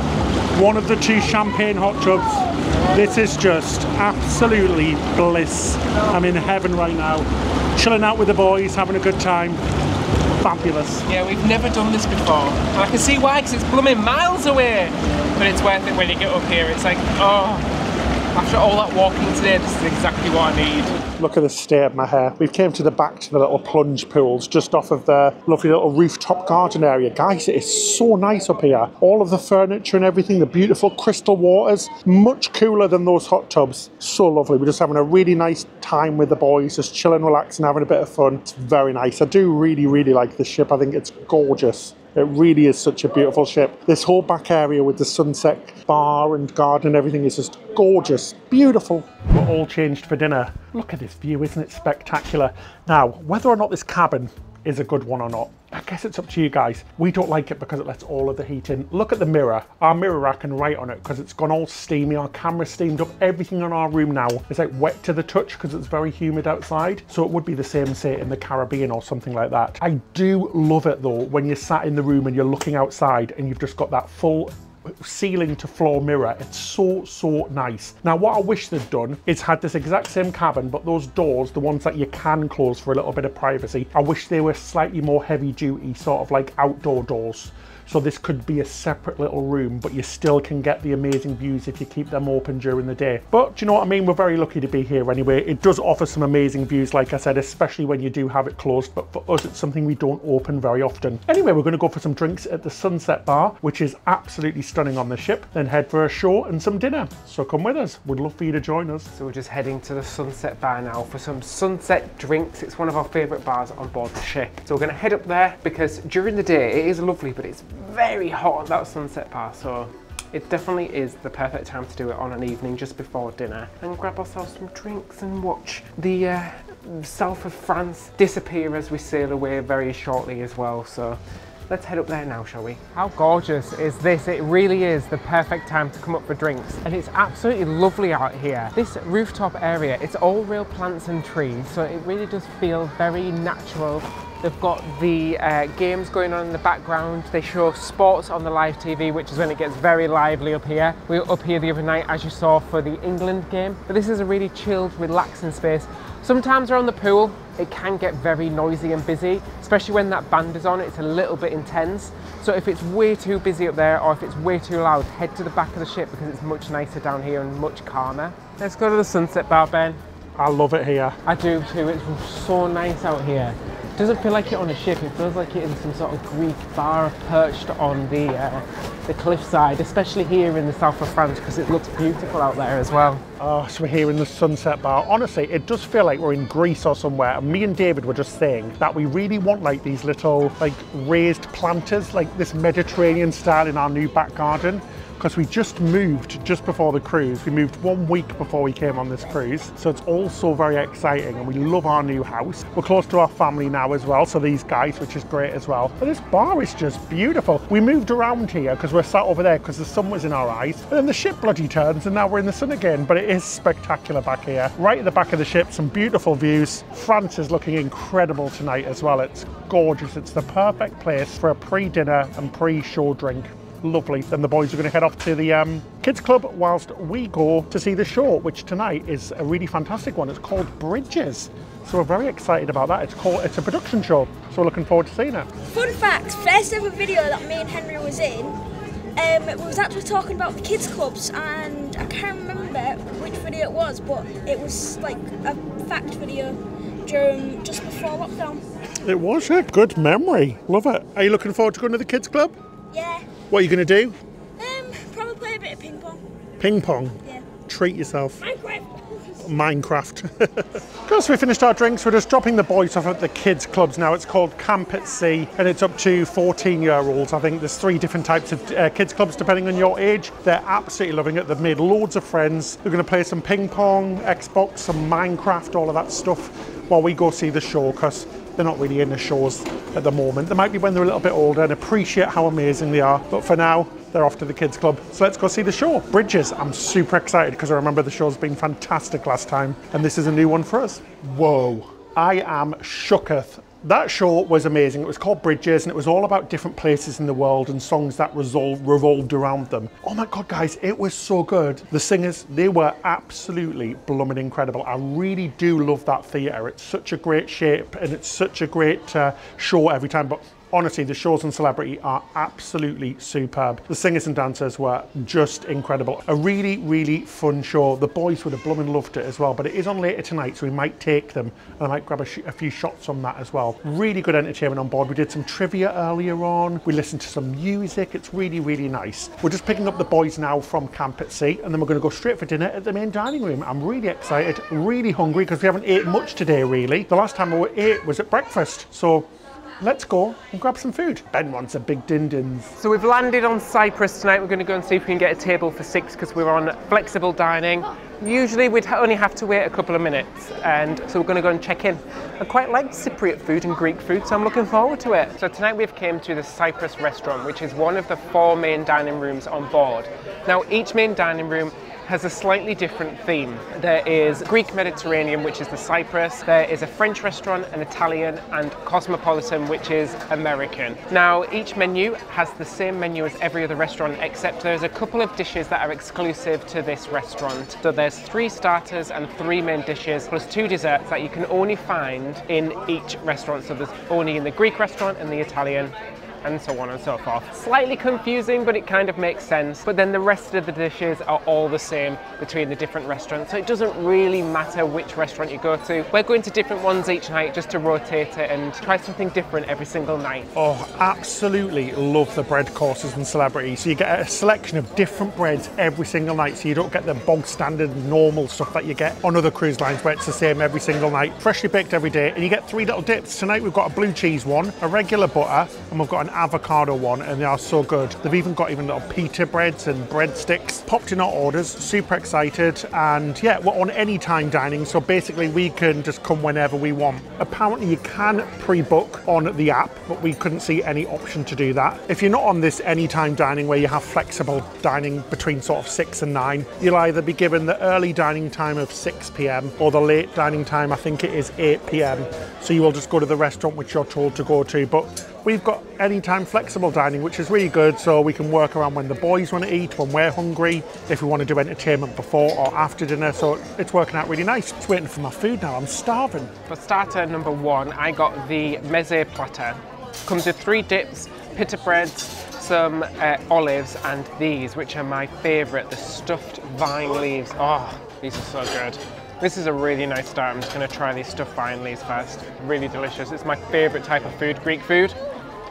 One of the 2 champagne hot tubs. This is just absolutely bliss. I'm in heaven right now. Chilling out with the boys, having a good time. Fabulous. Yeah, we've never done this before. And I can see why, because it's blooming miles away. But it's worth it when you get up here. It's like, oh, after all that walking today, this is exactly what I need. Look at the state of my hair. We've came to the back to the little plunge pools just off of the lovely little rooftop garden area. Guys, it is so nice up here. All of the furniture and everything, the beautiful crystal waters, much cooler than those hot tubs. So lovely. We're just having a really nice time with the boys, just chilling, relaxing, having a bit of fun. It's very nice. I do really, really like this ship. I think it's gorgeous. It really is such a beautiful ship. This whole back area with the sunset bar and garden and everything is just gorgeous, beautiful. We're all changed for dinner. Look at this view, isn't it spectacular? Now, whether or not this cabin is a good one or not. I guess it's up to you guys. We don't like it because it lets all of the heat in. Look at the mirror. Our mirror rack and write on it because it's gone all steamy. Our camera's steamed up. Everything in our room now is like wet to the touch because it's very humid outside. So it would be the same, say, in the Caribbean or something like that. I do love it though, when you're sat in the room and you're looking outside and you've just got that full ceiling to floor mirror. It's so nice. Now what I wish they'd done is had this exact same cabin, but those doors, the ones that you can close for a little bit of privacy, I wish they were slightly more heavy duty, sort of like outdoor doors. So this could be a separate little room, but you still can get the amazing views if you keep them open during the day. But do you know what I mean? We're very lucky to be here anyway. It does offer some amazing views, like I said, especially when you do have it closed. But for us, it's something we don't open very often. Anyway, we're going to go for some drinks at the Sunset Bar, which is absolutely stunning on the ship, then head for a show and some dinner. So come with us. We'd love for you to join us. So we're just heading to the Sunset Bar now for some sunset drinks. It's one of our favourite bars on board the ship. So we're going to head up there because during the day it is lovely, but it's very hot on that Sunset Bar, so it definitely is the perfect time to do it on an evening just before dinner and grab ourselves some drinks and watch the south of France disappear as we sail away very shortly as well. So let's head up there now, shall we? How gorgeous is this? It really is the perfect time to come up for drinks, and it's absolutely lovely out here. This rooftop area, it's all real plants and trees, so it really does feel very natural. They've got the games going on in the background. They show sports on the live TV, which is when it gets very lively up here. We were up here the other night, as you saw, for the England game. But this is a really chilled, relaxing space. Sometimes around the pool, it can get very noisy and busy, especially when that band is on. It's a little bit intense. So if it's way too busy up there or if it's way too loud, head to the back of the ship because it's much nicer down here and much calmer. Let's go to the Sunset Bar, Ben. I love it here. I do too. It's so nice out here. It doesn't feel like you're on a ship. It feels like you're in some sort of Greek bar perched on the cliffside, especially here in the south of France because it looks beautiful out there as well. Oh, so we're here in the Sunset Bar. Honestly, it does feel like we're in Greece or somewhere. And me and David were just saying that we really want like these little like raised planters, like this Mediterranean style in our new back garden. Because we just moved just before the cruise. We moved 1 week before we came on this cruise. So it's all so very exciting and we love our new house. We're close to our family now as well, so these guys, which is great as well. But this bar is just beautiful. We moved around here because we're sat over there because the sun was in our eyes. And then the ship bloody turns and now we're in the sun again. But it is spectacular back here. Right at the back of the ship, some beautiful views. France is looking incredible tonight as well. It's gorgeous. It's the perfect place for a pre-dinner and pre-show drink. Lovely. Then the boys are going to head off to the kids club whilst we go to see the show, which tonight is a really fantastic one. It's called Bridges, so we're very excited about that. It's a production show, so we're looking forward to seeing it. Fun fact, first ever video that me and Henry was in, we was actually talking about the kids clubs, and I can't remember which video it was, but it was like a fact video during just before lockdown. It was a good memory. Love it. Are you looking forward to going to the kids club? Yeah. What are you going to do? Probably play a bit of ping pong. Ping pong? Yeah. Treat yourself. Minecraft. Because we finished our drinks, we're just dropping the boys off at the kids clubs now. It's called Camp at Sea and it's up to 14-year-olds. I think there's 3 different types of kids clubs depending on your age. They're absolutely loving it. They've made loads of friends. They're going to play some ping pong, Xbox, some Minecraft, all of that stuff while we go see the show, because they're not really in the shows at the moment. They might be when they're a little bit older and appreciate how amazing they are. But for now, they're off to the kids club. So let's go see the show. Bridges. I'm super excited because I remember the show's been fantastic last time. And this is a new one for us. Whoa. I am shooketh. That show was amazing. It was called Bridges and it was all about different places in the world and songs that revolved around them. Oh my God, guys, it was so good. The singers, they were absolutely blooming incredible. I really do love that theatre. It's such a great shape and it's such a great show every time. But honestly, the shows on Celebrity are absolutely superb. The singers and dancers were just incredible. A really, really fun show. The boys would have blooming loved it as well, but it is on later tonight, so we might take them and I might grab a few shots on that as well. Really good entertainment on board. We did some trivia earlier on. We listened to some music. It's really, really nice. We're just picking up the boys now from Camp at Sea and then we're going to go straight for dinner at the main dining room. I'm really excited, really hungry because we haven't ate much today, really. The last time we ate was at breakfast, so let's go and grab some food. Ben wants a big din-dins. So we've landed on Cyprus tonight. We're going to go and see if we can get a table for 6 because we're on flexible dining. Usually we'd only have to wait a couple of minutes, and so we're going to go and check in. I quite like Cypriot food and Greek food, so I'm looking forward to it. So tonight we've came to the Cyprus restaurant, which is one of the 4 main dining rooms on board. Now each main dining room has a slightly different theme. There is Greek Mediterranean, which is the Cyprus. There is a French restaurant, an Italian, and Cosmopolitan, which is American. Now, each menu has the same menu as every other restaurant, except there's a couple of dishes that are exclusive to this restaurant. So there's 3 starters and 3 main dishes, plus 2 desserts that you can only find in each restaurant. So there's only in the Greek restaurant and the Italian, and so on and so forth. Slightly confusing, but it kind of makes sense. But then the rest of the dishes are all the same between the different restaurants, so it doesn't really matter which restaurant you go to. We're going to different ones each night just to rotate it and try something different every single night. Oh, absolutely love the bread courses and celebrity. So you get a selection of different breads every single night, so you don't get the bog standard normal stuff that you get on other cruise lines where it's the same every single night. Freshly baked every day, and you get 3 little dips. Tonight we've got a blue cheese one, a regular butter, and we've got an avocado one, and they are so good. They've even got little pita breads and breadsticks. Popped in our orders, super excited, and yeah, we're on anytime dining, so basically we can just come whenever we want. Apparently you can pre-book on the app, but we couldn't see any option to do that. If you're not on this anytime dining where you have flexible dining between sort of 6 and 9, you'll either be given the early dining time of 6 p.m. or the late dining time, I think it is 8 p.m. So you will just go to the restaurant which you're told to go to, but we've got anytime flexible dining, which is really good, so we can work around when the boys want to eat, when we're hungry, if we want to do entertainment before or after dinner, so it's working out really nice. Just waiting for my food now, I'm starving. For starter number 1, I got the meze platter. Comes with 3 dips, pita breads, some olives, and these, which are my favourite, the stuffed vine leaves. Oh, these are so good. This is a really nice start. I'm just going to try these stuffed vine leaves first. Really delicious. It's my favourite type of food, Greek food.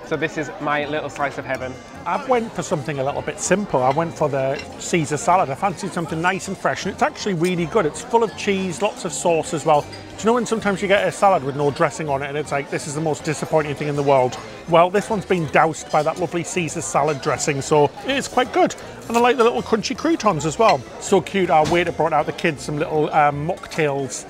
So this is my little slice of heaven. I went for something a little bit simple. I went for the Caesar salad. I fancied something nice and fresh, and it's actually really good. It's full of cheese, lots of sauce as well. Do you know when sometimes you get a salad with no dressing on it and it's like, this is the most disappointing thing in the world? Well, this one's been doused by that lovely Caesar salad dressing, so it's quite good. And I like the little crunchy croutons as well. So cute. Our waiter brought out the kids some little mocktails.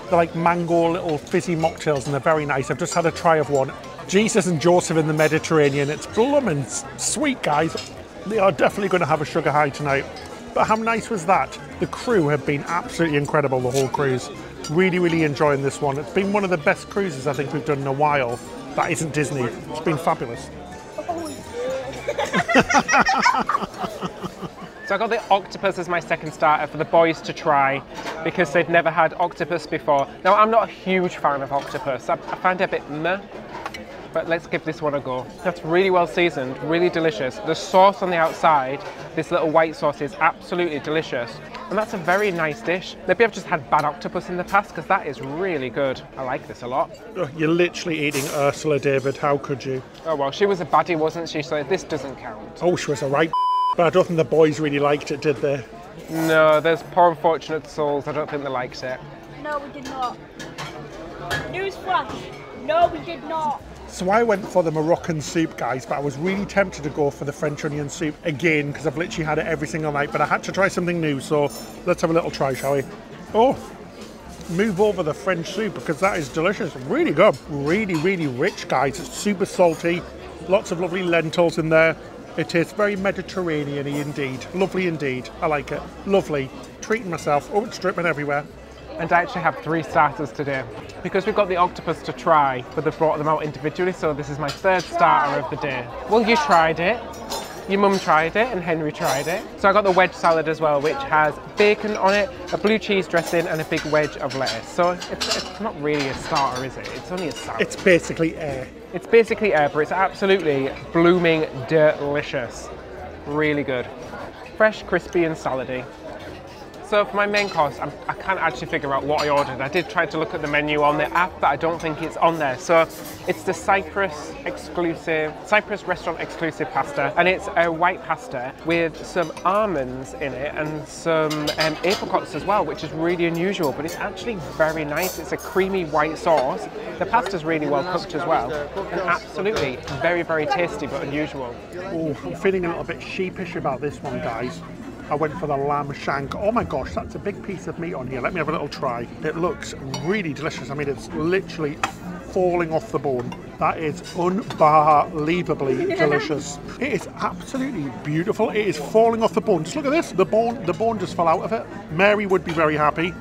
They're like mango little fizzy mocktails, and they're very nice. I've just had a try of one. Jesus and Joseph in the Mediterranean. It's blooming sweet, guys. They are definitely going to have a sugar high tonight. But how nice was that? The crew have been absolutely incredible, the whole cruise. Really, really enjoying this one. It's been one of the best cruises I think we've done in a while. That isn't Disney. It's been fabulous. So I got the octopus as my second starter for the boys to try because they've never had octopus before. Now, I'm not a huge fan of octopus. I find it a bit meh, but let's give this one a go. That's really well seasoned, really delicious. The sauce on the outside, this little white sauce, is absolutely delicious. And that's a very nice dish. Maybe I've just had bad octopus in the past because that is really good. I like this a lot. Oh, you're literally eating Ursula, David. How could you? Oh, well, she was a baddie, wasn't she? So this doesn't count. Oh, she was a right. But I don't think the boys really liked it, did they? No, there's poor unfortunate souls. I don't think they liked it. No, we did not. Newsflash. No, we did not. So I went for the Moroccan soup, guys, but I was really tempted to go for the French onion soup again because I've literally had it every single night, but I had to try something new, so let's have a little try, shall we? Oh, move over the French soup because that is delicious. Really good. Really, really rich, guys. It's super salty. Lots of lovely lentils in there. It tastes very Mediterranean-y indeed. Lovely indeed. I like it. Lovely. Treating myself. Oh, it's dripping everywhere. And I actually have 3 starters today because we've got the octopus to try, but they've brought them out individually, so this is my 3rd starter of the day. Well, you tried it. Your mum tried it and Henry tried it. So I got the wedge salad as well, which has bacon on it, a blue cheese dressing, and a big wedge of lettuce. So it's not really a starter, is it? It's only a salad. It's basically air. It's basically air, but it's absolutely blooming delicious. Really good. Fresh, crispy, and salady. So for my main course, I can't actually figure out what I ordered. I did try to look at the menu on the app, but I don't think it's on there. So it's the Cyprus restaurant exclusive pasta, and it's a white pasta with some almonds in it and some apricots as well, which is really unusual, but it's actually very nice. It's a creamy white sauce. The pasta's really well cooked as well, and absolutely very, very tasty but unusual. Oh, I'm feeling a little bit sheepish about this one, guys. I went for the lamb shank. Oh my gosh, that's a big piece of meat on here. Let me have a little try. It looks really delicious. I mean, it's literally falling off the bone. That is unbelievably delicious. It is absolutely beautiful. It is falling off the bone. Just look at this. The bone just fell out of it. Mary would be very happy.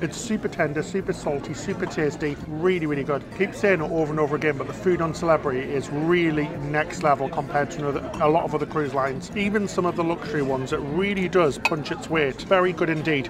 It's super tender, super salty, super tasty, really, really good. Keep saying it over and over again, but the food on Celebrity is really next level compared to a lot of other cruise lines. Even some of the luxury ones, it really does punch its weight. Very good indeed.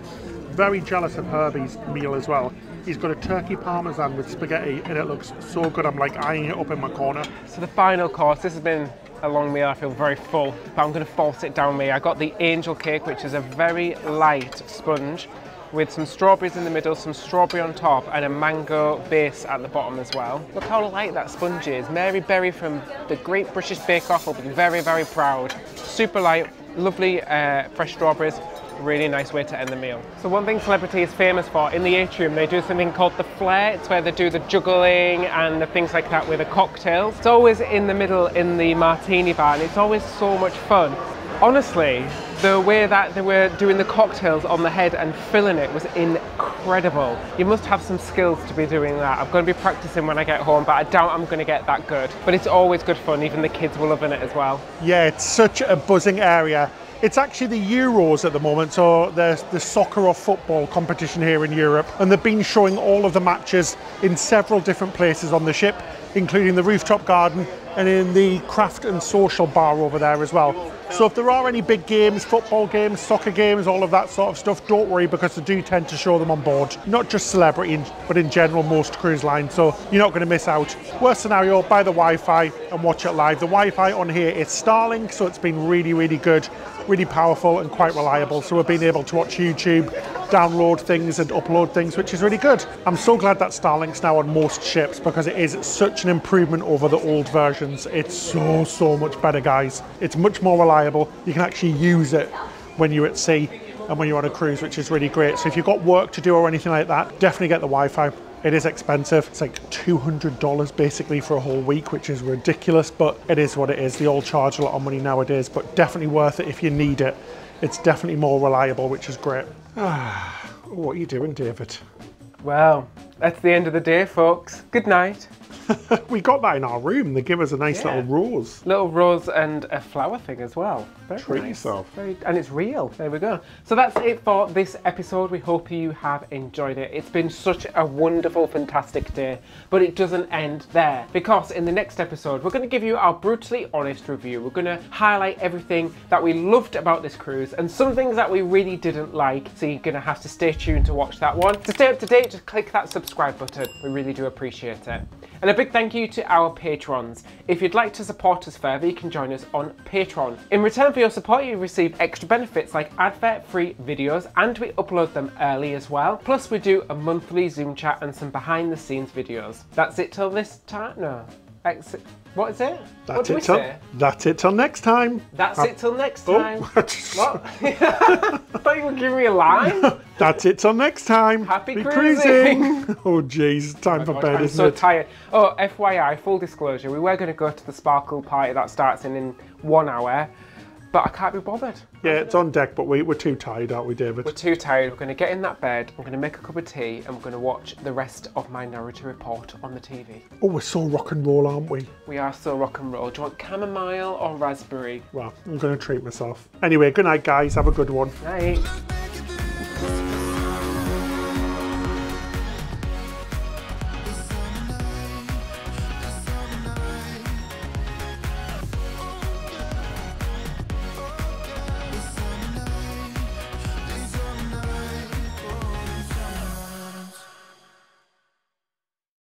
Very jealous of Herbie's meal as well. He's got a turkey parmesan with spaghetti and it looks so good. I'm like eyeing it up in my corner. So the final course, this has been a long meal. I feel very full, but I'm going to force it down me. I got the angel cake, which is a very light sponge with some strawberries in the middle, some strawberry on top, and a mango base at the bottom as well. Look how light that sponge is. Mary Berry from the Great British Bake Off will be very, very proud. Super light, lovely fresh strawberries. Really nice way to end the meal. So one thing Celebrity is famous for, in the atrium they do something called the flair. It's where they do the juggling and the things like that with the cocktails. It's always in the middle in the martini bar, and it's always so much fun. Honestly, the way that they were doing the cocktails on the head and filling it was incredible. You must have some skills to be doing that. I'm going to be practicing when I get home, but I doubt I'm going to get that good. But it's always good fun, even the kids were loving it as well. Yeah, it's such a buzzing area. It's actually the Euros at the moment, so there's the soccer or football competition here in Europe, and they've been showing all of the matches in several different places on the ship, including the rooftop garden and in the craft and social bar over there as well. So if there are any big games, football games, soccer games, all of that sort of stuff, don't worry, because they do tend to show them on board. Not just Celebrity, but in general most cruise lines, so you're not going to miss out. Worst scenario, buy the Wi-Fi and watch it live. The Wi-Fi on here is Starlink, so it's been really, really good, really powerful and quite reliable. So we've been able to watch YouTube, download things and upload things, which is really good. I'm so glad that Starlink's now on most ships because it is such an improvement over the old versions. It's so much better, guys. It's much more reliable. You can actually use it when you're at sea and when you're on a cruise, which is really great. So if you've got work to do or anything like that, definitely get the Wi-Fi. It is expensive. It's like $200 basically for a whole week, which is ridiculous, but it is what it is. They all charge a lot of money nowadays, but definitely worth it if you need it. It's definitely more reliable, which is great. What are you doing, David? Well, that's the end of the day, folks. Good night. We got that in our room. They give us a nice little rose. Little rose and a flower thing as well. Very Treat nice. yourself. And it's real. There we go. So that's it for this episode. We hope you have enjoyed it. It's been such a wonderful, fantastic day. But it doesn't end there. Because in the next episode, we're going to give you our brutally honest review. We're going to highlight everything that we loved about this cruise and some things that we really didn't like. So you're going to have to stay tuned to watch that one. To stay up to date, just click that subscribe button. We really do appreciate it. And a big thank you to our patrons. If you'd like to support us further, you can join us on Patreon. In return for your support, you receive extra benefits like advert-free videos, and we upload them early as well. Plus, we do a monthly Zoom chat and some behind-the-scenes videos. That's it till this time? No. What is it? What do we say? That's it till next time. That's it till next time. What? I thought you were giving me a line. That's it till next time. Happy cruising. Oh jeez, time for bed, isn't it? I'm so tired. Oh, FYI, full disclosure, we were going to go to the sparkle party that starts in 1 hour, but I can't be bothered. Yeah, it's on deck, but we're too tired, aren't we, David? We're too tired. We're going to get in that bed, I'm going to make a cup of tea, and we're going to watch the rest of Minority Report on the TV. Oh, we're so rock and roll, aren't we? We are so rock and roll. Do you want chamomile or raspberry? Well, I'm going to treat myself. Anyway, good night, guys. Have a good one. Night.